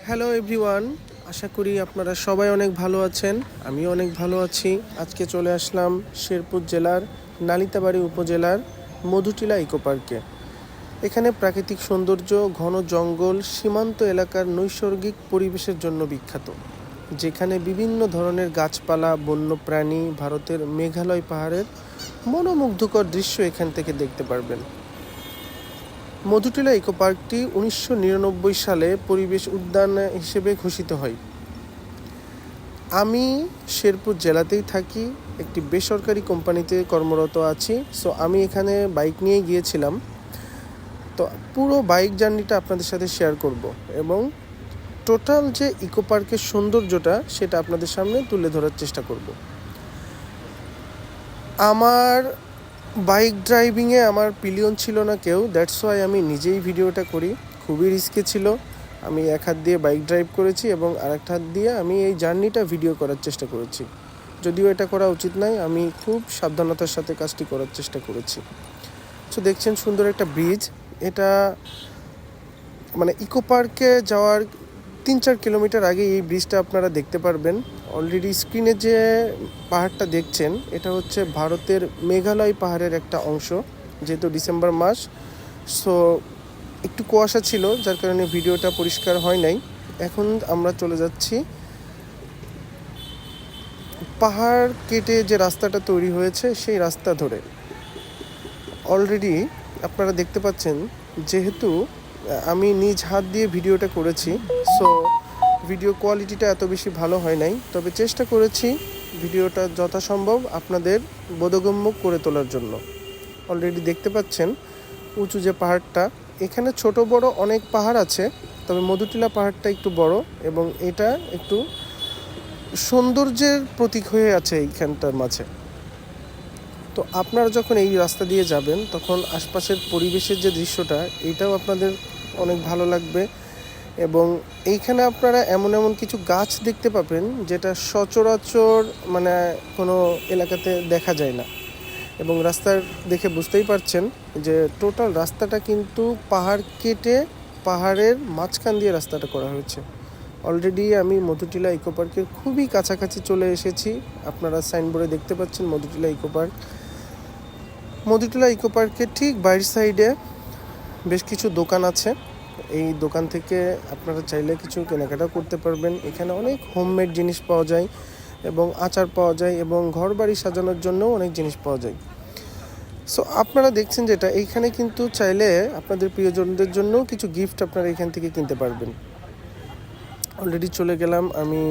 Hello everyone, আশা করি আপনারা সবাই অনেক ভালো আছেন। আমিও অনেক ভালো আছি। আজকে চলে আসলাম শেরপুর জেলার নালিতাবাড়ী উপজেলার মধুটিলা ইকো পার্কে। এখানে প্রাকৃতিক সৌন্দর্য, ঘন জঙ্গল, সীমান্ত এলাকার নৈসর্গিক পরিবেশের জন্য বিখ্যাত, যেখানে বিভিন্ন ধরনের গাছপালা, বন্যপ্রাণী, ভারতের মেঘালয় পাহাড়ের মনোমুগ্ধকর দৃশ্য এখান থেকে দেখতে পারবেন। মধুটিলা ইকো পার্কটি 1999 সালে পরিবেশ উদ্যান হিসেবে ঘোষিত হয়। আমি শেরপুর জেলাতেই থাকি, একটি বেসরকারি কোম্পানিতে কর্মরত আছি। সো আমি এখানে বাইক নিয়ে গিয়েছিলাম। তো পুরো বাইক জার্নিটা আপনাদের সাথে শেয়ার করব এবং টোটাল যে ইকো পার্কের সৌন্দর্যটা সেটা আপনাদের সামনে তুলে ধরার চেষ্টা করব। আমার বাইক ড্রাইভিংয়ে আমার পিলিয়ন ছিল না কেউ, দ্যাটস ওয়াই আমি নিজেই ভিডিওটা করি। খুবই রিস্কি ছিল। আমি এক হাত দিয়ে বাইক ড্রাইভ করেছি এবং আরেক হাত দিয়ে আমি এই জার্নিটা ভিডিও করার চেষ্টা করেছি। যদিও এটা করা উচিত নয়, আমি খুব সাবধানতার সাথে কাজটি করার চেষ্টা করেছি। সো দেখছেন সুন্দর একটা ব্রিজ। এটা মানে ইকো পার্কে যাওয়ার 3-4 কিলোমিটার আগে এই ব্রিজটা আপনারা দেখতে পারবেন। অলরেডি স্ক্রিনে যে পাহাড়টা দেখছেন এটা হচ্ছে ভারতের মেঘালয় পাহাড়ের একটা অংশ। যেহেতু ডিসেম্বর মাস, সো একটু কুয়াশা ছিল, যার কারণে ভিডিওটা পরিষ্কার হয় নাই। এখন আমরা চলে যাচ্ছি পাহাড় কেটে যে রাস্তাটা তৈরি হয়েছে সেই রাস্তা ধরে। অলরেডি আপনারা দেখতে পাচ্ছেন, যেহেতু আমি নিজ হাত দিয়ে ভিডিওটা করেছি, সো ভিডিও কোয়ালিটিটা এত বেশি ভালো হয় নাই, তবে চেষ্টা করেছি ভিডিওটা যথাসম্ভব আপনাদের বোধগম্য করে তোলার জন্য। অলরেডি দেখতে পাচ্ছেন উঁচু যে পাহাড়টা, এখানে ছোট বড় অনেক পাহাড় আছে, তবে মধুটিলা পাহাড়টা একটু বড় এবং এটা একটু সৌন্দর্যের প্রতীক হয়ে আছে এইখানটার মাঝে। তো আপনারা যখন এই রাস্তা দিয়ে যাবেন তখন আশপাশের পরিবেশের যে দৃশ্যটা, এটাও আপনাদের অনেক ভালো লাগবে এবং এইখানে আপনারা এমন এমন কিছু গাছ দেখতে পাবেন যেটা সচরাচর মানে কোনো এলাকাতে দেখা যায় না। এবং রাস্তার দেখে বুঝতেই পারছেন যে টোটাল রাস্তাটা কিন্তু পাহাড় কেটে পাহাড়ের মাঝখান দিয়ে রাস্তাটা করা হয়েছে। অলরেডি আমি মধুটিলা ইকো পার্কের খুবই কাছাকাছি চলে এসেছি। আপনারা সাইনবোর্ডে দেখতে পাচ্ছেন Madhutila eco park. Madhutila eco পার্কের ঠিক বাইরের সাইডে বেশ কিছু দোকান আছে। এই দোকান থেকে আপনারা চাইলে কিছু কেনাকাটা করতে পারবেন। এখানে অনেক হোমমেড জিনিস পাওয়া যায় এবং আচার পাওয়া যায় এবং ঘর বাড়ি সাজানোর জন্য অনেক জিনিস পাওয়া যায়। সো আপনারা দেখছেন যেটা, এইখানে কিন্তু চাইলে আপনাদের প্রিয়জনদের জন্য কিছু গিফট আপনারা এখান থেকে কিনতে পারবেন। অলরেডি চলে গেলাম আমি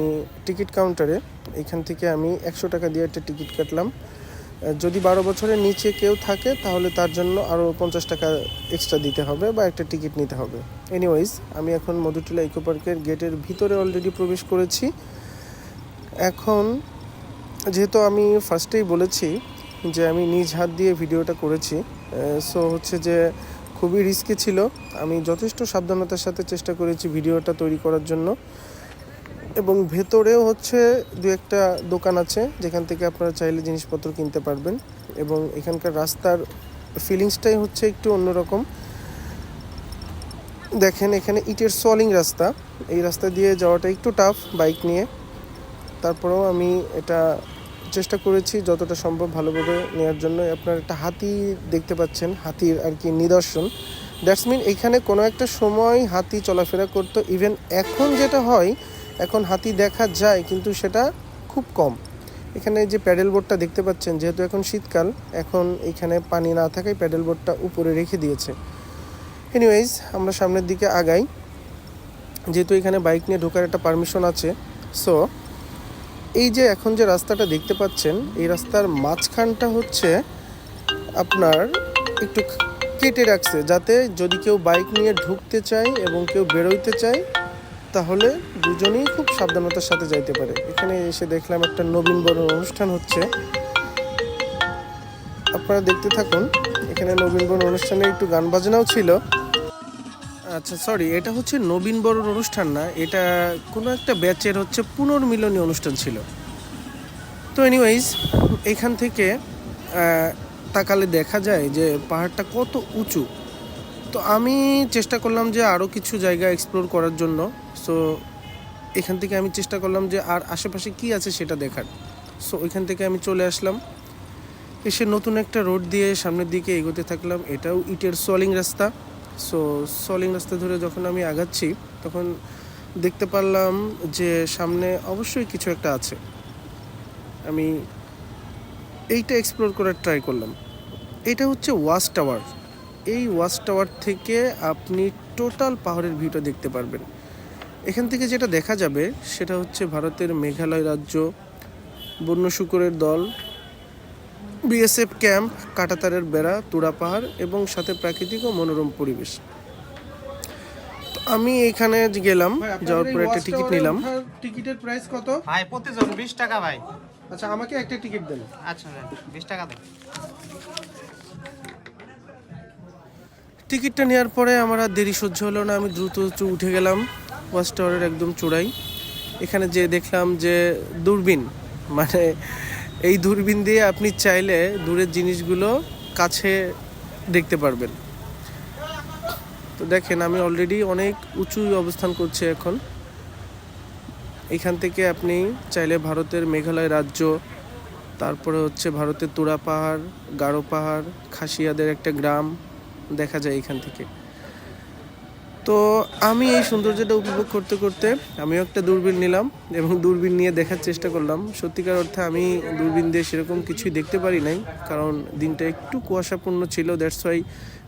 টিকিট কাউন্টারে। এখান থেকে আমি 100 টাকা দিয়ে একটা টিকিট কাটলাম। যদি 12 বছরের নিচে কেউ থাকে তাহলে তার জন্য আরও 50 টাকা এক্সট্রা দিতে হবে বা একটা টিকিট নিতে হবে। এনিওয়েজ, আমি এখন মধুটিলা ইকো পার্কের গেটের ভিতরে অলরেডি প্রবেশ করেছি। এখন যেহেতু আমি ফার্স্টেই বলেছি যে আমি নিজ হাত দিয়ে ভিডিওটা করেছি, সো হচ্ছে যে খুবই রিস্কি ছিল। আমি যথেষ্ট সাবধানতার সাথে চেষ্টা করেছি ভিডিওটা তৈরি করার জন্য। এবং ভেতরেও হচ্ছে দু একটা দোকান আছে যেখান থেকে আপনারা চাইলে জিনিসপত্র কিনতে পারবেন এবং এখানকার রাস্তার ফিলিংসটাই হচ্ছে একটু অন্যরকম। দেখেন এখানে ইটের সলিং রাস্তা, এই রাস্তা দিয়ে যাওয়াটা একটু টাফ বাইক নিয়ে। তারপরেও আমি এটা চেষ্টা করেছি যতটা সম্ভব ভালোভাবে নেওয়ার জন্য। আপনারা একটা হাতি দেখতে পাচ্ছেন, হাতির আর কি নিদর্শন। দ্যাটস মিন এইখানে কোনো একটা সময় হাতি চলাফেরা করতো। ইভেন এখন যেটা হয়, এখন হাতি দেখা যায় কিন্তু সেটা খুব কম। এখানে যে প্যাডেল বোটটা দেখতে পাচ্ছেন, যেহেতু এখন শীতকাল, এখন এখানে পানি না থাকায় প্যাডেল বোটটা উপরে রেখে দিয়েছে। এনিওয়েজ, আমরা সামনের দিকে আগাই। যেহেতু এখানে বাইক নিয়ে ঢোকার একটা পারমিশন আছে, সো এই যে এখন যে রাস্তাটা দেখতে পাচ্ছেন, এই রাস্তার মাঝখানটা হচ্ছে আপনার একটু কেটে রাখছে, যাতে যদি কেউ বাইক নিয়ে ঢুকতে চায় এবং কেউ বেরোইতে চায় তাহলে দুজনেই খুব সাবধানতার সাথে যাইতে পারে। এখানে এসে দেখলাম একটা নবীন বরণ অনুষ্ঠান হচ্ছে, আপনারা দেখতে থাকুন। এখানে নবীন বরণ অনুষ্ঠানে একটু গান বাজনাও ছিল। আচ্ছা সরি, এটা হচ্ছে নবীন বরণ অনুষ্ঠান না, এটা কোনো একটা ব্যাচের হচ্ছে পুনর্মিলনী অনুষ্ঠান ছিল। তো এনিওয়েজ, এখান থেকে তাকালে দেখা যায় যে পাহাড়টা কত উঁচু তো আমি চেষ্টা করলাম যে আরও কিছু জায়গা এক্সপ্লোর করার জন্য। সো এখান থেকে আমি চেষ্টা করলাম যে আর আশেপাশে কি আছে সেটা দেখার। সো ওইখান থেকে আমি চলে আসলাম, এসে নতুন একটা রোড দিয়ে সামনের দিকে এগোতে থাকলাম। এটাও ইটের সলিং রাস্তা। সো সলিং রাস্তা ধরে যখন আমি আগাচ্ছি তখন দেখতে পারলাম যে সামনে অবশ্যই কিছু একটা আছে। আমি এইটা এক্সপ্লোর করার ট্রাই করলাম। এটা হচ্ছে ওয়াচ টাওয়ার। এই ওয়াচ টাওয়ার থেকে আপনি টোটাল পাহাড়ের ভিউটা দেখতে পারবেন। এখান থেকে যেটা দেখা যাবে সেটা হচ্ছে ভারতের মেঘালয় রাজ্য, বন্য শূকরের দল, বিএসএফ ক্যাম্প, কাঁটাতারের বেড়া, তুরা পাহাড় এবং সাথে প্রাকৃতিক ও মনোরম পরিবেশ। তো আমি এখানে গেলাম, যাওয়ার পরে একটা টিকিট নিলাম। টিকিটের প্রাইস কত ভাই? প্রতিজন 20 টাকা ভাই। আচ্ছা, আমাকে একটা টিকিট দেন। আচ্ছা ভাই, 20 টাকা দেন। টিকিটটা নেওয়ার পরে আমার আর দেরি সহ্য হলো না, আমি দ্রুত উঠে গেলাম ওয়াচ টাওয়ারের একদম চূড়ায়। এখানে যে দেখলাম যে দূরবীন, মানে এই দূরবীন দিয়ে আপনি চাইলে দূরের জিনিসগুলো কাছে দেখতে পারবেন। তো দেখেন আমি অলরেডি অনেক উঁচু অবস্থান করছি এখন। এখান থেকে আপনি চাইলে ভারতের মেঘালয় রাজ্য, তারপরে হচ্ছে ভারতের তুরা পাহাড়, গারো পাহাড়, খাসিয়াদের একটা গ্রাম দেখা যায় এখান থেকে। তো আমি এই সৌন্দর্যটা উপভোগ করতে করতে আমিও একটা দূরবীন নিলাম এবং দূরবীন নিয়ে দেখার চেষ্টা করলাম। সত্যিকার অর্থে আমি দূরবীন দিয়ে সেরকম কিছুই দেখতে পারি নাই, কারণ দিনটা একটু কুয়াশাপূর্ণ ছিল, দ্যাটস ওয়াই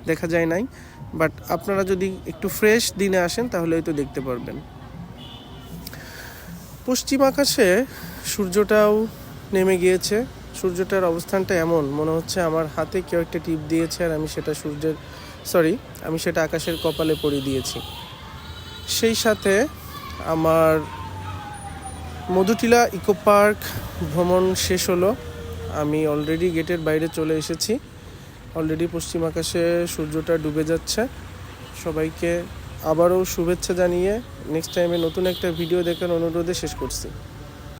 দেখা যায় নাই। বাট আপনারা যদি একটু ফ্রেশ দিনে আসেন তাহলে হয়তো দেখতে পারবেন। পশ্চিম আকাশে সূর্যটাও নেমে গিয়েছে। সূর্যটার অবস্থানটা এমন মনে হচ্ছে আমার হাতে কেউ একটা টিপ দিয়েছে আর আমি সেটা আকাশের কপালে পরিয়ে দিয়েছি। সেই সাথে আমার মধুটিলা ইকো পার্ক ভ্রমণ শেষ হলো। আমি অলরেডি গেটের বাইরে চলে এসেছি। অলরেডি পশ্চিম আকাশে সূর্যটা ডুবে যাচ্ছে। সবাইকে আবারও শুভেচ্ছা জানিয়ে নেক্সট টাইমে নতুন একটা ভিডিও দেখার অনুরোধে শেষ করছি।